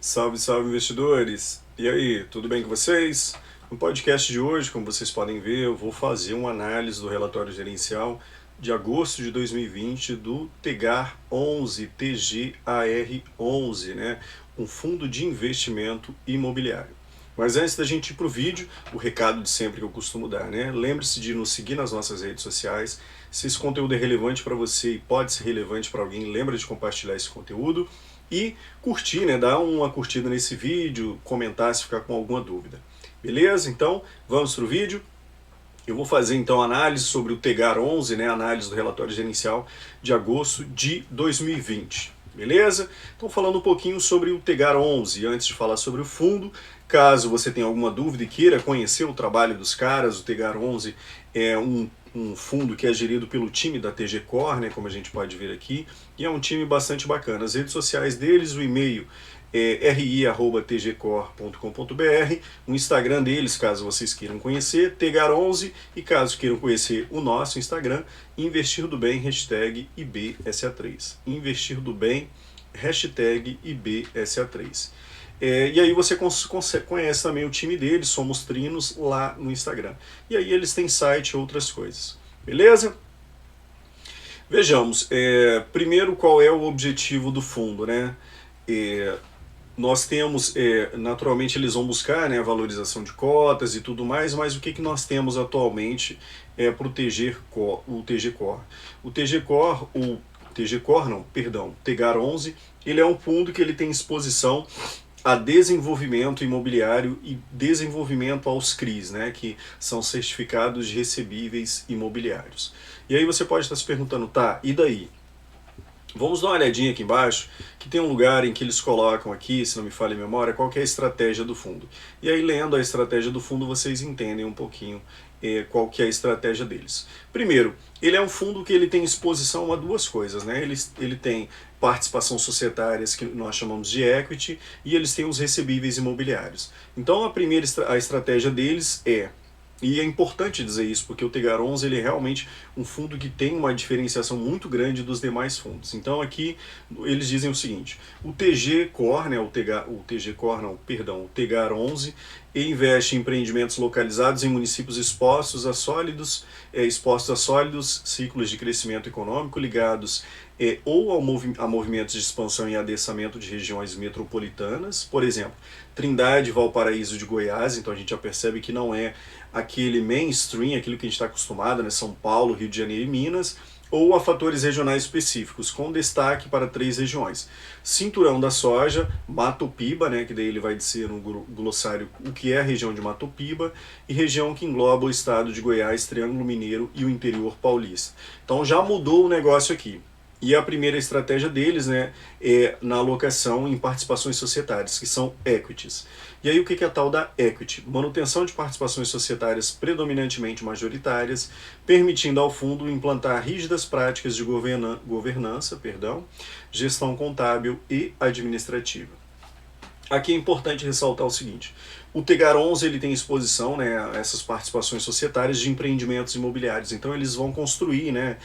Salve, salve investidores! E aí, tudo bem com vocês? No podcast de hoje, como vocês podem ver, eu vou fazer uma análise do relatório gerencial de agosto de 2020 do Tegar 11, TGAR11, né? Um fundo de investimento imobiliário. Mas antes da gente ir para o vídeo, o recado de sempre que eu costumo dar, né? Lembre-se de nos seguir nas nossas redes sociais. Se esse conteúdo é relevante para você e pode ser relevante para alguém, lembra de compartilhar esse conteúdo e curtir, né? Dar uma curtida nesse vídeo, comentar se ficar com alguma dúvida. Beleza? Então, vamos para o vídeo. Eu vou fazer então análise sobre o Tegar 11, né? Análise do relatório gerencial de agosto de 2020. Beleza? Então, falando um pouquinho sobre o Tegar 11, antes de falar sobre o fundo, caso você tenha alguma dúvida e queira conhecer o trabalho dos caras, o Tegar 11 é um fundo que é gerido pelo time da TG Core, né, como a gente pode ver aqui, e é um time bastante bacana. As redes sociais deles, o e-mail é ri@tgcore.com.br, o Instagram deles, caso vocês queiram conhecer, Tegar11, e caso queiram conhecer o nosso Instagram, Investir do Bem, hashtag IBSA3. Investir do Bem, hashtag IBSA3. E aí você conhece também o time deles, Somos Trinos, lá no Instagram. E aí eles têm site e outras coisas. Beleza? Vejamos, primeiro qual é o objetivo do fundo, né? Nós temos, naturalmente eles vão buscar, né, a valorização de cotas e tudo mais, mas o que nós temos atualmente para o TG Core? O Tegar 11, ele é um fundo que ele tem exposição a desenvolvimento imobiliário e desenvolvimento aos CRIs, né, que são certificados de recebíveis imobiliários. E aí você pode estar se perguntando, tá, e daí? Vamos dar uma olhadinha aqui embaixo, que tem um lugar em que eles colocam aqui, se não me falha a memória, qual que é a estratégia do fundo. E aí, lendo a estratégia do fundo, vocês entendem um pouquinho qual que é a estratégia deles. Primeiro, ele é um fundo que ele tem exposição a duas coisas, né? Ele tem participação societárias, que nós chamamos de equity, e eles têm os recebíveis imobiliários. Então, a estratégia deles e é importante dizer isso, porque o Tegar 11 ele é realmente um fundo que tem uma diferenciação muito grande dos demais fundos. Então aqui eles dizem o seguinte, o TG Core, né, o Tegar 11, investe em empreendimentos localizados em municípios expostos a sólidos ciclos de crescimento econômico ligados ou a movimentos de expansão e adensamento de regiões metropolitanas, por exemplo, Trindade, Valparaíso de Goiás, então a gente já percebe que não é aquele mainstream, aquilo que a gente está acostumado, né, São Paulo, Rio de Janeiro e Minas, ou a fatores regionais específicos, com destaque para 3 regiões. Cinturão da Soja, Mato Piba, né, que daí ele vai dizer no glossário o que é a região de Mato Piba, e região que engloba o estado de Goiás, Triângulo Mineiro e o interior paulista. Então já mudou o negócio aqui. E a primeira estratégia deles, né, é na alocação em participações societárias, que são equities. E aí o que é a tal da equity? Manutenção de participações societárias predominantemente majoritárias, permitindo ao fundo implantar rígidas práticas de governança, gestão contábil e administrativa. Aqui é importante ressaltar o seguinte, o Tegar 11 ele tem exposição, né, a essas participações societárias de empreendimentos imobiliários, então eles vão construir, né,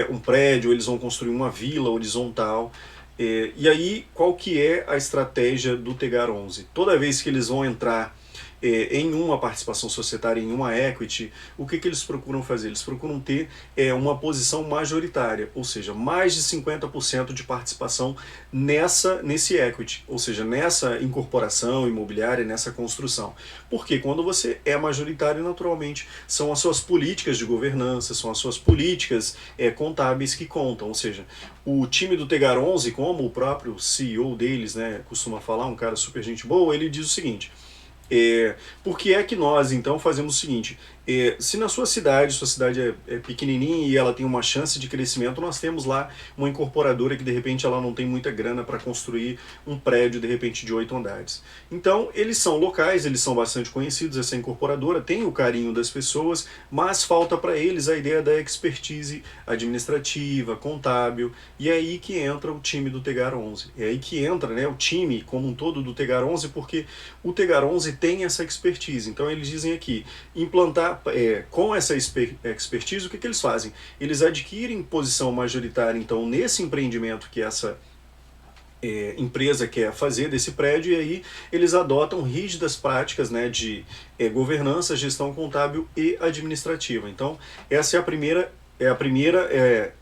um prédio, eles vão construir uma vila horizontal, e aí qual que é a estratégia do Tegar 11? Toda vez que eles vão entrar em uma participação societária, em uma equity, o que eles procuram fazer? Eles procuram ter uma posição majoritária, ou seja, mais de 50% de participação nesse equity, ou seja, nessa incorporação imobiliária, nessa construção. Porque quando você é majoritário, naturalmente, são as suas políticas de governança, são as suas políticas contábeis que contam, ou seja, o time do Tegar 11, como o próprio CEO deles, né, costuma falar, um cara super gente boa, ele diz o seguinte, por que é que nós então fazemos o seguinte, se na sua cidade é pequenininha e ela tem uma chance de crescimento, nós temos lá uma incorporadora que de repente ela não tem muita grana para construir um prédio de repente de 8 andares. Então eles são locais, eles são bastante conhecidos, essa incorporadora tem o carinho das pessoas, mas falta para eles a ideia da expertise administrativa, contábil, e é aí que entra o time do Tegar 11. É aí que entra, né, o time como um todo do Tegar 11, porque o Tegar 11 tem essa expertise. Então eles dizem aqui, implantar com essa expertise, o que eles fazem? Eles adquirem posição majoritária, então, nesse empreendimento que essa empresa quer fazer desse prédio, e aí eles adotam rígidas práticas, né, de governança, gestão contábil e administrativa. Então, essa é a primeira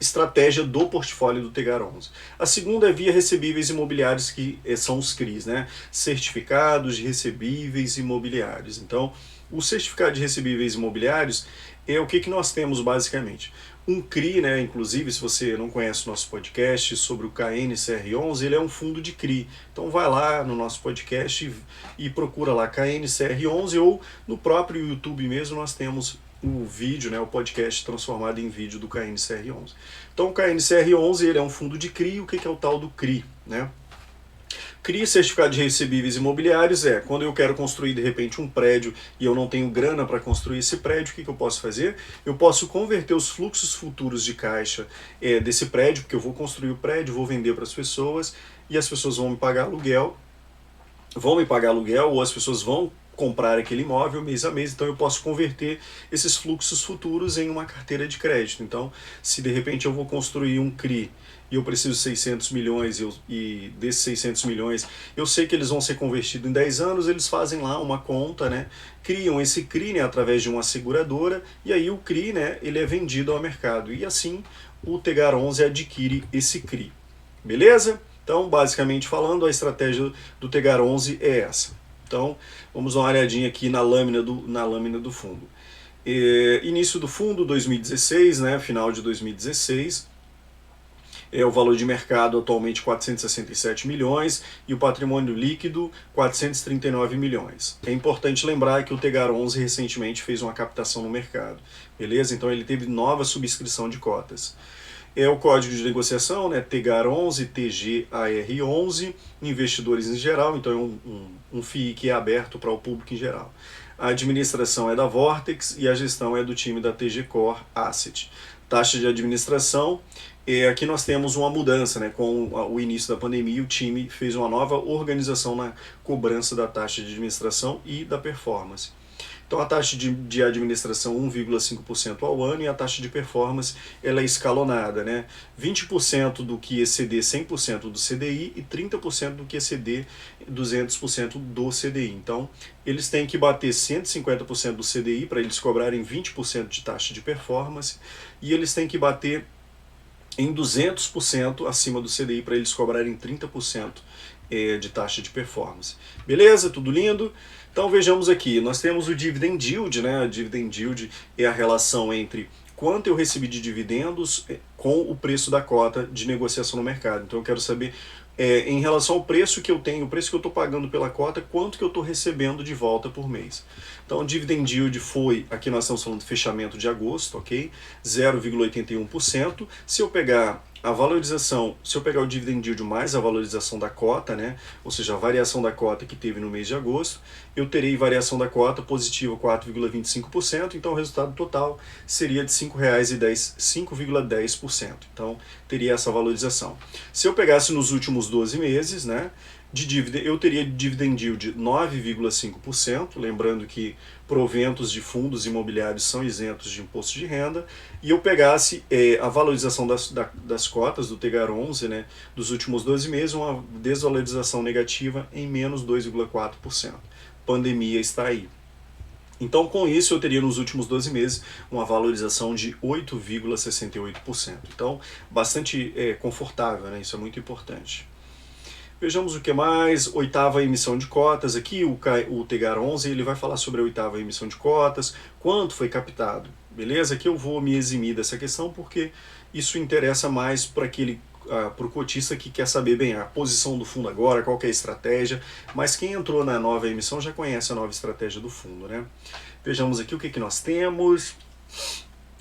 estratégia do portfólio do Tegar 11. A segunda é via recebíveis imobiliários, que são os CRIs, né, certificados de recebíveis imobiliários. Então, o certificado de recebíveis imobiliários é o que nós temos basicamente. Um CRI, né, inclusive, se você não conhece o nosso podcast sobre o KNCR11, ele é um fundo de CRI. Então vai lá no nosso podcast e procura lá KNCR11, ou no próprio YouTube mesmo nós temos o vídeo, né, o podcast transformado em vídeo do KNCR11. Então o KNCR11 ele é um fundo de CRI. O que é o tal do CRI, né? CRI, certificado de recebíveis imobiliários, é quando eu quero construir de repente um prédio e eu não tenho grana para construir esse prédio, o que eu posso fazer? Eu posso converter os fluxos futuros de caixa desse prédio, porque eu vou construir o prédio, vou vender para as pessoas e as pessoas vão me pagar aluguel, ou as pessoas vão comprar aquele imóvel mês a mês. Então eu posso converter esses fluxos futuros em uma carteira de crédito. Então, se de repente eu vou construir um CRI e eu preciso de 600 milhões, e desses 600 milhões eu sei que eles vão ser convertidos em 10 anos, eles fazem lá uma conta, né, criam esse CRI, né, através de uma seguradora, e aí o CRI, né, ele é vendido ao mercado, e assim o Tegar 11 adquire esse CRI. Beleza? Então, basicamente falando, a estratégia do Tegar 11 é essa. Então, vamos dar uma olhadinha aqui na lâmina do fundo. Início do fundo, 2016, né, final de 2016, o valor de mercado atualmente 467 milhões e o patrimônio líquido 439 milhões. É importante lembrar que o Tegar 11 recentemente fez uma captação no mercado, beleza? Então ele teve nova subscrição de cotas. É o código de negociação, né, Tegar 11, TGAR 11, investidores em geral, então é um FII que é aberto para o público em geral. A administração é da Vortex e a gestão é do time da TG Core Asset. Taxa de administração, aqui nós temos uma mudança, né, com o início da pandemia, o time fez uma nova organização na cobrança da taxa de administração e da performance. Então a taxa de administração 1,5% ao ano, e a taxa de performance ela é escalonada, né? 20% do que exceder 100% do CDI e 30% do que exceder 200% do CDI. Então eles têm que bater 150% do CDI para eles cobrarem 20% de taxa de performance, e eles têm que bater em 200% acima do CDI para eles cobrarem 30% de taxa de performance. Beleza? Tudo lindo? Então vejamos aqui, nós temos o Dividend Yield, né? A Dividend Yield é a relação entre quanto eu recebi de dividendos com o preço da cota de negociação no mercado. Então eu quero saber, em relação ao preço que eu tenho, o preço que eu estou pagando pela cota, quanto que eu estou recebendo de volta por mês. Então o Dividend Yield foi, aqui nós estamos falando de fechamento de agosto, ok? 0,81%. Se eu pegar a valorização, se eu pegar o Dividend Yield mais a valorização da cota, né, ou seja, a variação da cota que teve no mês de agosto, eu terei variação da cota positiva 4,25%, então o resultado total seria de R$ 5,10%. Então teria essa valorização. Se eu pegasse nos últimos 12 meses, né, eu teria Dividend Yield 9,5%, lembrando que proventos de fundos imobiliários são isentos de imposto de renda, e eu pegasse a valorização das cotas do Tegar 11, né, dos últimos 12 meses, uma desvalorização negativa em menos 2,4%. Pandemia está aí. Então, com isso, eu teria nos últimos 12 meses uma valorização de 8,68%. Então, bastante confortável, né? Isso é muito importante. Vejamos o que mais, oitava emissão de cotas, aqui o Tegar 11 ele vai falar sobre a oitava emissão de cotas, quanto foi captado, beleza? Aqui eu vou me eximir dessa questão porque isso interessa mais para o cotista que quer saber bem a posição do fundo agora, qual que é a estratégia, mas quem entrou na nova emissão já conhece a nova estratégia do fundo, né? Vejamos aqui o que nós temos.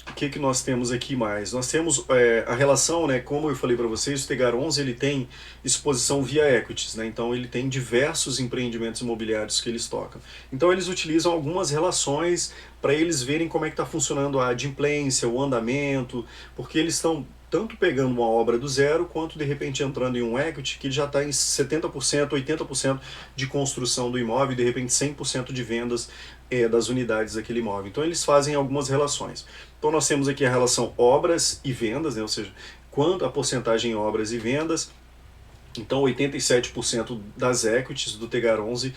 O que nós temos aqui mais? Nós temos a relação, né, como eu falei para vocês, o Tegar 11 ele tem exposição via equities, né, então ele tem diversos empreendimentos imobiliários que eles tocam. Então eles utilizam algumas relações para eles verem como é que está funcionando a adimplência, o andamento, porque eles estão tanto pegando uma obra do zero, quanto de repente entrando em um equity que já está em 70%, 80% de construção do imóvel e de repente 100% de vendas das unidades daquele imóvel. Então eles fazem algumas relações. Então nós temos aqui a relação obras e vendas, né, ou seja, quanto a porcentagem em obras e vendas, Então 87% das equities do Tegar11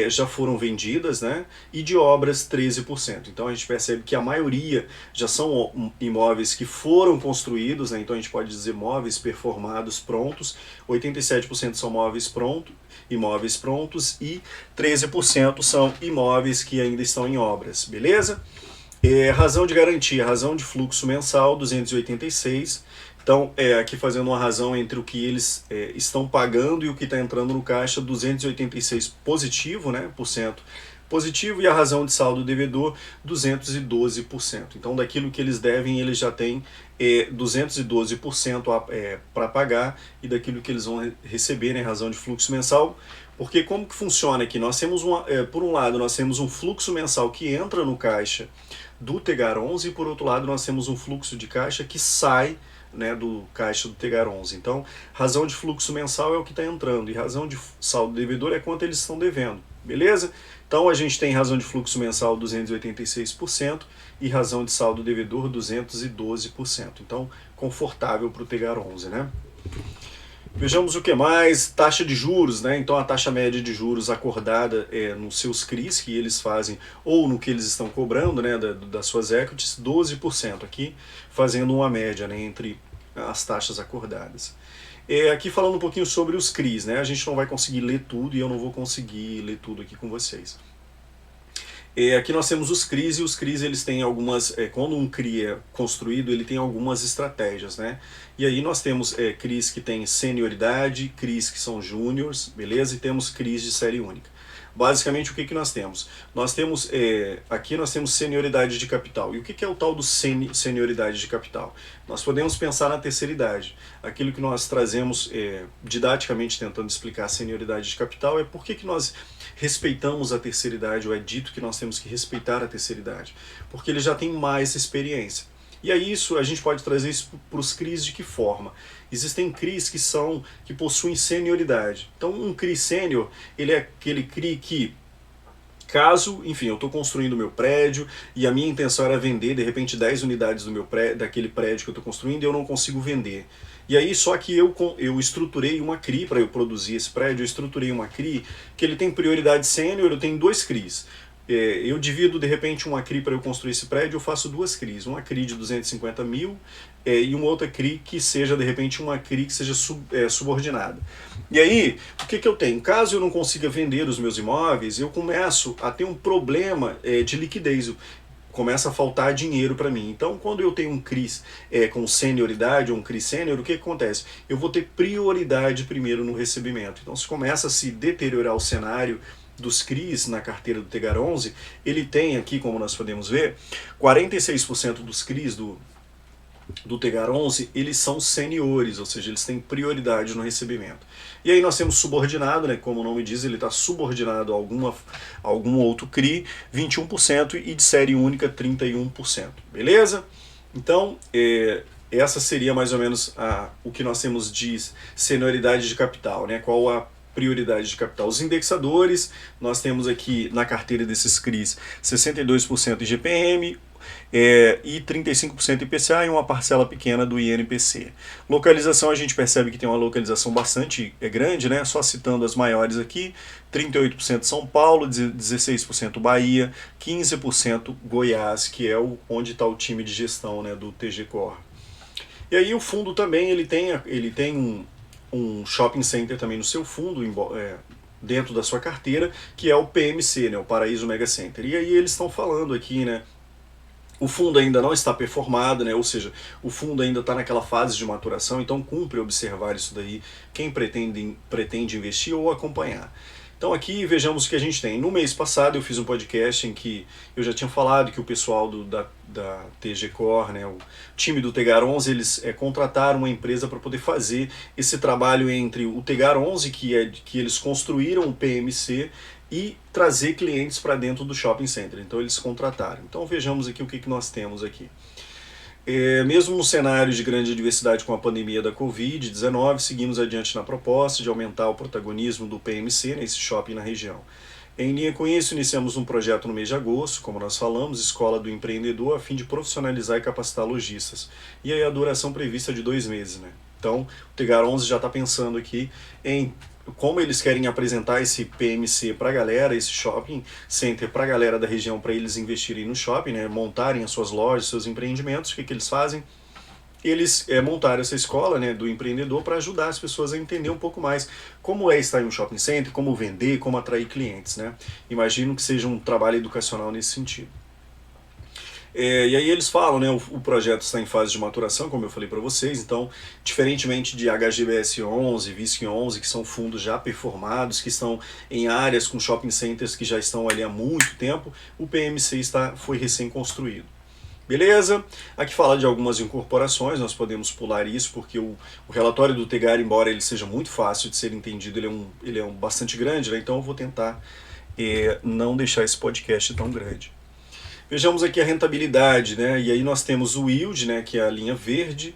já foram vendidas, né? E de obras 13%. Então a gente percebe que a maioria já são imóveis que foram construídos, né? Então a gente pode dizer móveis performados prontos. 87% são imóveis prontos e 13% são imóveis que ainda estão em obras, beleza? Razão de garantia, razão de fluxo mensal 286. Então, aqui fazendo uma razão entre o que eles estão pagando e o que está entrando no caixa, 286 positivo, né, por cento positivo, e a razão de saldo devedor, 212%. Então, daquilo que eles devem, eles já têm 212% para pagar, e daquilo que eles vão receber, né, razão de fluxo mensal. Porque como que funciona aqui? Nós temos por um lado, nós temos um fluxo mensal que entra no caixa do Tegar11, e por outro lado, nós temos um fluxo de caixa que sai, né, do caixa do Tegar11. Então, razão de fluxo mensal é o que está entrando, e razão de saldo devedor é quanto eles estão devendo, beleza? Então, a gente tem razão de fluxo mensal 286% e razão de saldo devedor 212%. Então, confortável para o Tegar11, né? Vejamos o que mais, taxa de juros, né? Então a taxa média de juros acordada nos seus CRIs que eles fazem, ou no que eles estão cobrando, né, das suas equities, 12% aqui, fazendo uma média, né, entre as taxas acordadas. Aqui falando um pouquinho sobre os CRIs, né? A gente não vai conseguir ler tudo e eu não vou conseguir ler tudo aqui com vocês. Aqui nós temos os CRIs, e os CRIs eles têm algumas, quando um CRI é construído, ele tem algumas estratégias, né? E aí nós temos CRIs que têm senioridade, CRIs que são júniors, beleza? E temos CRIs de série única. Basicamente, o que nós temos? Nós temos, aqui nós temos senioridade de capital. E o que é o tal do senioridade de capital? Nós podemos pensar na terceira idade. Aquilo que nós trazemos didaticamente tentando explicar a senioridade de capital é por que nós respeitamos a terceira idade, ou é dito que nós temos que respeitar a terceira idade. Porque ele já tem mais experiência. E aí a gente pode trazer isso para os CRIs de que forma? Existem CRIs que possuem senioridade. Então um CRI sênior, ele é aquele CRI que, caso, enfim, eu estou construindo o meu prédio e a minha intenção era vender, de repente, 10 unidades do meu prédio, daquele prédio que eu estou construindo, e eu não consigo vender. E aí só que eu estruturei uma CRI para eu produzir esse prédio, eu estruturei uma CRI que ele tem prioridade sênior, eu tenho 2 CRIs. Eu divido de repente uma CRI para eu construir esse prédio, eu faço 2 CRIs, uma CRI de 250 mil e uma outra CRI que seja de repente uma CRI que seja subordinada. E aí, o que eu tenho? Caso eu não consiga vender os meus imóveis, eu começo a ter um problema de liquidez, começa a faltar dinheiro para mim. Então, quando eu tenho um CRI com senioridade, ou um CRI sênior, o que acontece? Eu vou ter prioridade primeiro no recebimento. Então, se começa a se deteriorar o cenário dos CRIs na carteira do Tegar11, ele tem aqui, como nós podemos ver, 46% dos CRIs do Tegar11, eles são seniores, ou seja, eles têm prioridade no recebimento. E aí nós temos subordinado, né, como o nome diz, ele está subordinado a algum outro CRI, 21%, e de série única, 31%. Beleza? Então, essa seria mais ou menos o que nós temos de senioridade de capital, né? Qual a prioridade de capital. Os indexadores, nós temos aqui na carteira desses CRIs 62% IGPM, e 35% IPCA e uma parcela pequena do INPC. Localização, a gente percebe que tem uma localização bastante grande, né? Só citando as maiores aqui, 38% São Paulo, 16% Bahia, 15% Goiás, que é onde está o time de gestão, né, do TG Core. E aí o fundo também, ele tem um shopping center também no seu fundo, dentro da sua carteira, que é o PMC, né, o Paraíso Mega Center. E aí eles estão falando aqui, né, o fundo ainda não está performado, né? Ou seja, o fundo ainda está naquela fase de maturação, então cumpre observar isso daí quem pretende investir ou acompanhar. Então aqui vejamos o que a gente tem. No mês passado eu fiz um podcast em que eu já tinha falado que o pessoal da TG Core, né, o time do Tegar11, eles contrataram uma empresa para poder fazer esse trabalho entre o Tegar11, que eles construíram o PMC, e trazer clientes para dentro do shopping center. Então eles contrataram. Então vejamos aqui o que nós temos aqui. Mesmo no cenário de grande adversidade com a pandemia da Covid-19, seguimos adiante na proposta de aumentar o protagonismo do PMC nesse shopping na região. Em linha com isso, iniciamos um projeto no mês de agosto, como nós falamos, Escola do Empreendedor, a fim de profissionalizar e capacitar lojistas. E aí a duração prevista é de 2 meses, né? Então, o Tegar 11 já está pensando aqui em como eles querem apresentar esse PMC para a galera, esse shopping center para a galera da região, para eles investirem no shopping, né, montarem as suas lojas, seus empreendimentos. O que eles fazem? Eles montaram essa escola, né, do empreendedor para ajudar as pessoas a entender um pouco mais como é estar em um shopping center, como vender, como atrair clientes, né? Imagino que seja um trabalho educacional nesse sentido. E aí eles falam, né, o projeto está em fase de maturação, como eu falei para vocês, então, diferentemente de HGBS 11, VISC 11, que são fundos já performados, que estão em áreas com shopping centers que já estão ali há muito tempo, o PMC foi recém-construído. Beleza? Aqui fala de algumas incorporações, nós podemos pular isso, porque o relatório do Tegar, embora ele seja muito fácil de ser entendido, ele é bastante grande, né? Então eu vou tentar não deixar esse podcast tão grande. Vejamos aqui a rentabilidade, né? E aí nós temos o yield, né, que é a linha verde.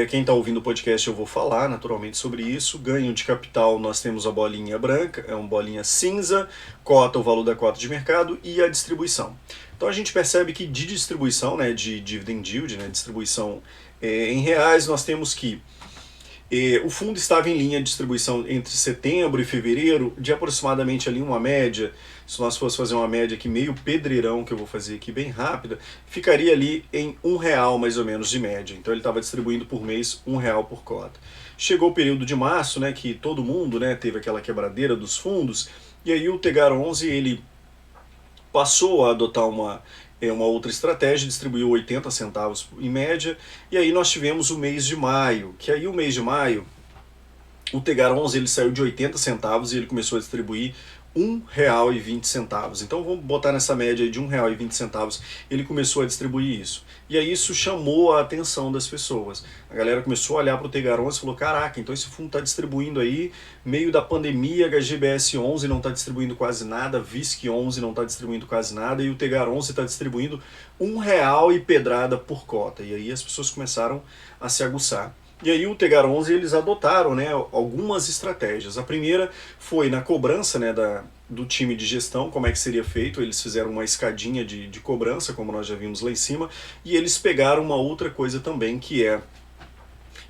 Quem está ouvindo o podcast eu vou falar naturalmente sobre isso. Ganho de capital nós temos a bolinha branca, é uma bolinha cinza, cota, o valor da cota de mercado e a distribuição. Então a gente percebe que de distribuição, né, de dividend yield, né, distribuição em reais, nós temos que o fundo estava em linha de distribuição entre setembro e fevereiro de aproximadamente ali uma média, se nós fosse fazer uma média aqui meio pedreirão, que eu vou fazer aqui bem rápida, ficaria ali em R$1 mais ou menos de média. Então ele estava distribuindo por mês R$1 por cota. Chegou o período de março, né, que todo mundo, né, teve aquela quebradeira dos fundos, e aí o Tegar 11 ele passou a adotar uma outra estratégia, distribuiu 80 centavos em média, e aí nós tivemos o mês de maio, que aí o mês de maio, o Tegar 11 ele saiu de 80 centavos e ele começou a distribuir R$1,20. Então vamos botar nessa média de R$1,20, ele começou a distribuir isso. E aí isso chamou a atenção das pessoas. A galera começou a olhar para o Tegar 11 e falou, caraca, então esse fundo está distribuindo aí, meio da pandemia, HGBS 11 não está distribuindo quase nada, VISC 11 não está distribuindo quase nada, e o Tegar 11 está distribuindo R$1 e pedrada por cota. E aí as pessoas começaram a se aguçar. E aí o Tegar 11 eles adotaram, né, algumas estratégias. A primeira foi na cobrança, né, do time de gestão, como é que seria feito. Eles fizeram uma escadinha de cobrança, como nós já vimos lá em cima, e eles pegaram uma outra coisa também, que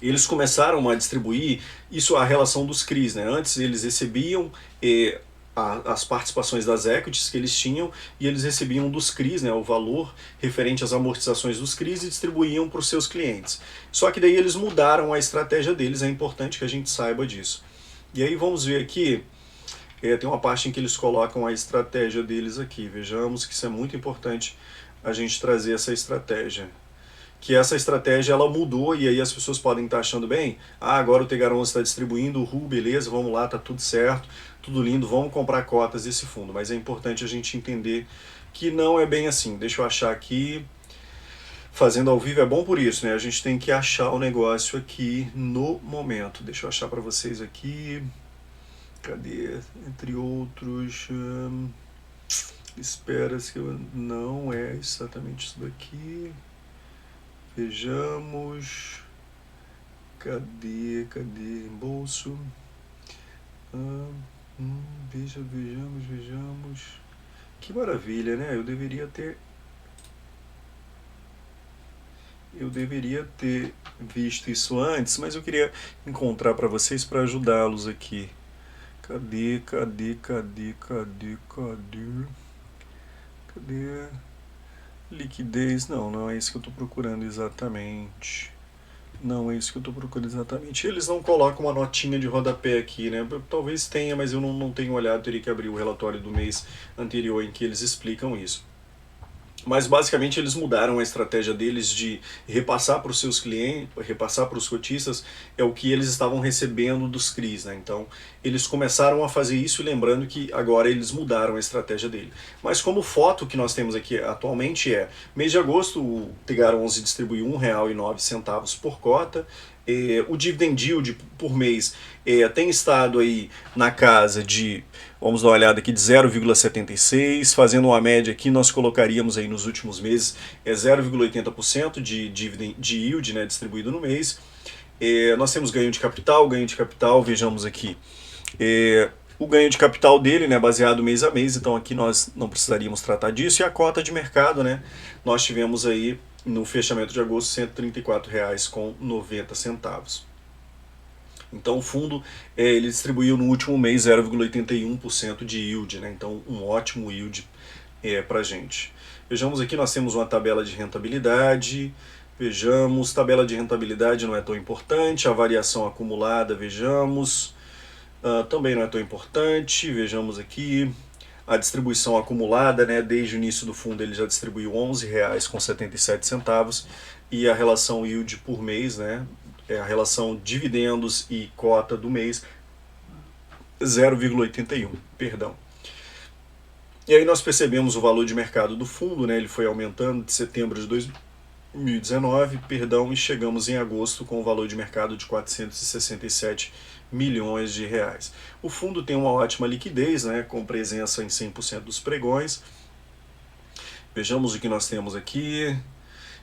eles começaram a distribuir isso, a relação dos CRIs, né? Antes eles recebiam as participações das equities que eles tinham e eles recebiam dos CRIs, né, o valor referente às amortizações dos CRIs e distribuíam para os seus clientes. Só que daí eles mudaram a estratégia deles, é importante que a gente saiba disso. E aí vamos ver aqui, tem uma parte em que eles colocam a estratégia deles aqui. Vejamos que isso é muito importante a gente trazer essa estratégia. Que essa estratégia ela mudou e aí as pessoas podem estar achando bem, agora o Tegar 11 está distribuindo, beleza, vamos lá, tá tudo certo, tudo lindo, vamos comprar cotas desse fundo. Mas é importante a gente entender que não é bem assim. Deixa eu achar aqui, fazendo ao vivo é bom por isso, né? A gente tem que achar o negócio aqui no momento. Deixa eu achar para vocês aqui, cadê? Entre outros, espera-se que não é exatamente isso daqui. Vejamos, cadê reembolso, vejamos, que maravilha, né? Eu deveria ter visto isso antes, mas eu queria encontrar para vocês para ajudá-los aqui. Cadê? Liquidez, não é isso que eu estou procurando exatamente. Não é isso que eu estou procurando exatamente. Eles não colocam uma notinha de rodapé aqui, né? Talvez tenha, mas eu não tenho olhado, teria que abrir o relatório do mês anterior em que eles explicam isso. Mas basicamente eles mudaram a estratégia deles de repassar para os seus clientes, repassar para os cotistas, é o que eles estavam recebendo dos CRIs, né? Então eles começaram a fazer isso, lembrando que agora eles mudaram a estratégia dele. Mas como foto que nós temos aqui atualmente mês de agosto o Tegar 11 distribuiu R$1,09 por cota. O dividend yield por mês tem estado aí na casa de, vamos dar uma olhada aqui, de 0,76, fazendo uma média aqui, nós colocaríamos aí nos últimos meses 0,80% de yield, né, distribuído no mês. Nós temos ganho de capital, vejamos aqui, o ganho de capital dele, né, baseado mês a mês, então aqui nós não precisaríamos tratar disso, e a cota de mercado, né, nós tivemos aí no fechamento de agosto R$134,90. Então o fundo ele distribuiu no último mês 0,81% de yield, né? Então um ótimo yield para a gente. Vejamos aqui, nós temos uma tabela de rentabilidade. Vejamos, tabela de rentabilidade não é tão importante, a variação acumulada, vejamos, também não é tão importante. Vejamos aqui a distribuição acumulada, né? Desde o início do fundo ele já distribuiu R$ 11,77 e a relação yield por mês, né? A relação dividendos e cota do mês 0,81, perdão. E aí nós percebemos o valor de mercado do fundo, né? Ele foi aumentando de setembro de 2019, e chegamos em agosto com o valor de mercado de 467 milhões de reais. O fundo tem uma ótima liquidez, né? Com presença em 100% dos pregões. Vejamos o que nós temos aqui.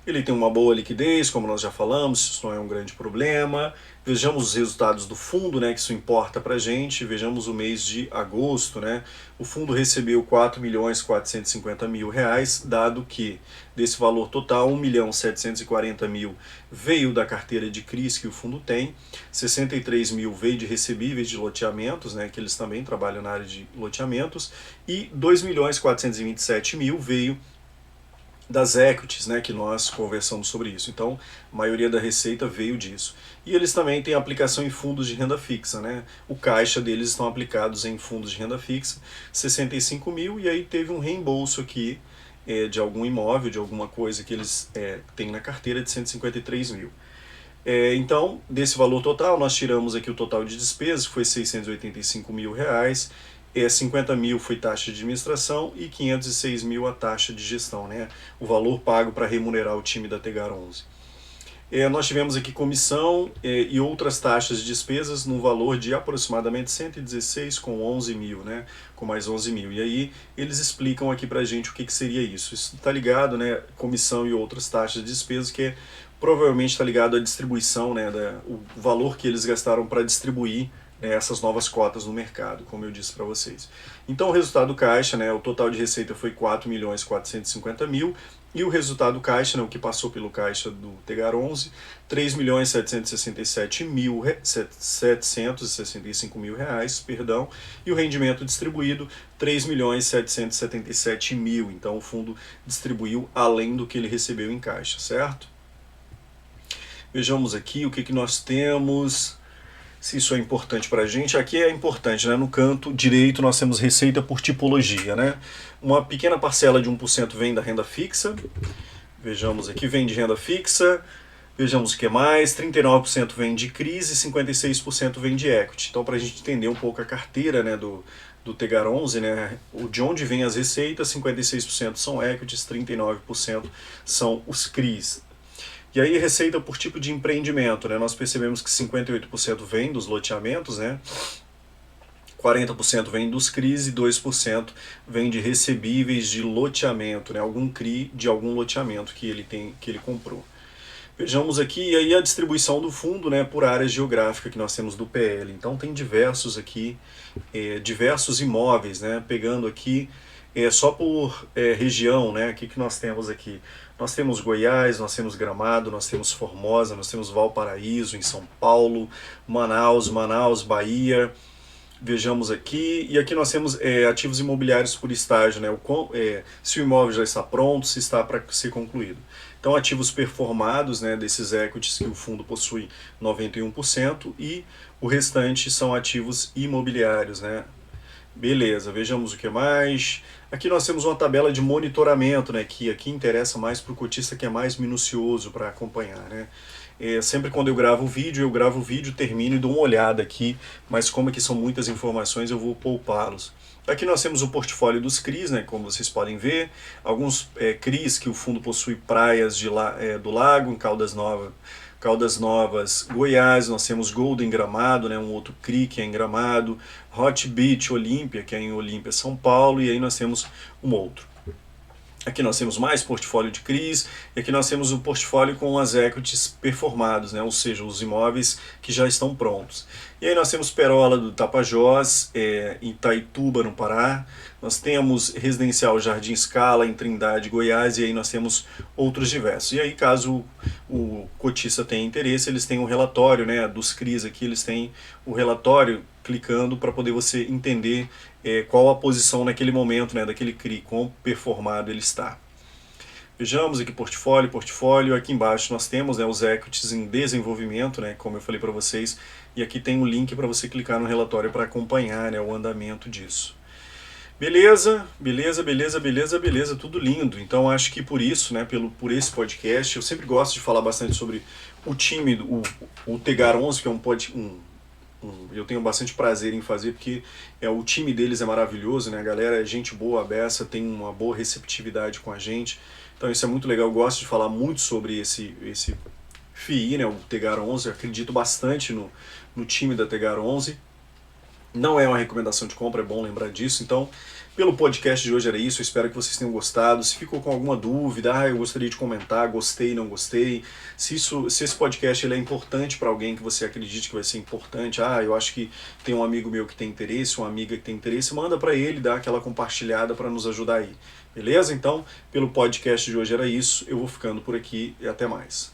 Ele tem uma boa liquidez, como nós já falamos, isso não é um grande problema. Vejamos os resultados do fundo, né, que isso importa para a gente. Vejamos o mês de agosto, né? O fundo recebeu R$ 4.450.000, dado que desse valor total, R$ 1.740.000 veio da carteira de CRIs que o fundo tem, 63 mil veio de recebíveis de loteamentos, né, que eles também trabalham na área de loteamentos, e R$ 2.427.000 veio das equities, né, que nós conversamos sobre isso. Então, a maioria da receita veio disso. E eles também têm aplicação em fundos de renda fixa, né? O caixa deles estão aplicados em fundos de renda fixa, 65 mil, e aí teve um reembolso aqui de algum imóvel, de alguma coisa que eles têm na carteira de 153 mil. Então, desse valor total, nós tiramos aqui o total de despesas, que foi 685 mil reais, 50 mil foi taxa de administração e 506 mil a taxa de gestão, né? O valor pago para remunerar o time da Tegar 11. Nós tivemos aqui comissão e outras taxas de despesas no valor de aproximadamente 116 com 11 mil, né? Com mais 11 mil. E aí eles explicam aqui pra gente o que seria isso. Isso está ligado, né? Comissão e outras taxas de despesas, que provavelmente está ligado à distribuição, né? O valor que eles gastaram para distribuir essas novas cotas no mercado, como eu disse para vocês. Então o resultado do caixa, né, o total de receita foi 4.450.000 e o resultado caixa, né, o que passou pelo caixa do Tegar 11, 3.765.000 reais, perdão, e o rendimento distribuído 3.777.000. Então o fundo distribuiu além do que ele recebeu em caixa, certo? Vejamos aqui o que nós temos. Se isso é importante para a gente, aqui é importante, né? No canto direito nós temos receita por tipologia, né? Uma pequena parcela de 1% vem da renda fixa, vejamos aqui, vem de renda fixa, vejamos o que mais, 39% vem de CRIs e 56% vem de equity. Então, para a gente entender um pouco a carteira, né, do Tegar 11, né, de onde vem as receitas, 56% são equities, 39% são os CRIs. E aí receita por tipo de empreendimento, né? Nós percebemos que 58% vem dos loteamentos, né? 40% vem dos CRIs e 2% vem de recebíveis de loteamento, né? Algum CRI de algum loteamento que ele comprou. Vejamos aqui aí a distribuição do fundo, né, por área geográfica que nós temos do PL. Então tem diversos aqui, diversos imóveis, né? Pegando aqui só por região, né? O que nós temos aqui? Nós temos Goiás, nós temos Gramado, nós temos Formosa, nós temos Valparaíso, em São Paulo, Manaus, Bahia. Vejamos aqui, e aqui nós temos ativos imobiliários por estágio, né? Se o imóvel já está pronto, se está para ser concluído. Então, ativos performados, né, desses equities que o fundo possui 91%, e o restante são ativos imobiliários, né? Beleza, vejamos o que mais. Aqui nós temos uma tabela de monitoramento, né, que aqui interessa mais para o cotista que é mais minucioso para acompanhar, né? Sempre quando eu gravo o vídeo, termino e dou uma olhada aqui, mas como aqui são muitas informações, eu vou poupá-los. Aqui nós temos o portfólio dos CRIs, né, como vocês podem ver, alguns CRIs que o fundo possui praias do lago, em Caldas Novas, Goiás, nós temos Golden Gramado, né, um outro CRI que é em Gramado, Hot Beach Olímpia, que é em Olímpia, São Paulo, e aí nós temos um outro. Aqui nós temos mais portfólio de CRIs, e aqui nós temos o portfólio com as equities performados, né? Ou seja, os imóveis que já estão prontos. E aí nós temos Perola do Tapajós, em Itaituba, no Pará. Nós temos Residencial Jardim Scala, em Trindade, Goiás, e aí nós temos outros diversos. E aí, caso o cotista tenha interesse, eles têm um relatório, né, dos CRIs aqui, eles têm o relatório clicando para poder você entender qual a posição naquele momento, né, daquele CRI, quão performado ele está. Vejamos aqui portfólio, aqui embaixo nós temos, né, os equities em desenvolvimento, né, como eu falei para vocês, e aqui tem um link para você clicar no relatório para acompanhar, né, o andamento disso. Beleza, tudo lindo. Então acho que por isso, né, por esse podcast, eu sempre gosto de falar bastante sobre o time, o Tegar 11, que é eu tenho bastante prazer em fazer, porque o time deles é maravilhoso, né? A galera é gente boa, beça, tem uma boa receptividade com a gente. Então isso é muito legal, eu gosto de falar muito sobre esse FII, né? O Tegar 11, eu acredito bastante no time da Tegar 11. Não é uma recomendação de compra, é bom lembrar disso. Então, pelo podcast de hoje era isso, eu espero que vocês tenham gostado. Se ficou com alguma dúvida, eu gostaria de comentar, gostei, não gostei. Se esse podcast ele é importante para alguém que você acredite que vai ser importante, eu acho que tem um amigo meu que tem interesse, uma amiga que tem interesse, manda para ele, dá aquela compartilhada para nos ajudar aí. Beleza? Então, pelo podcast de hoje era isso, eu vou ficando por aqui e até mais.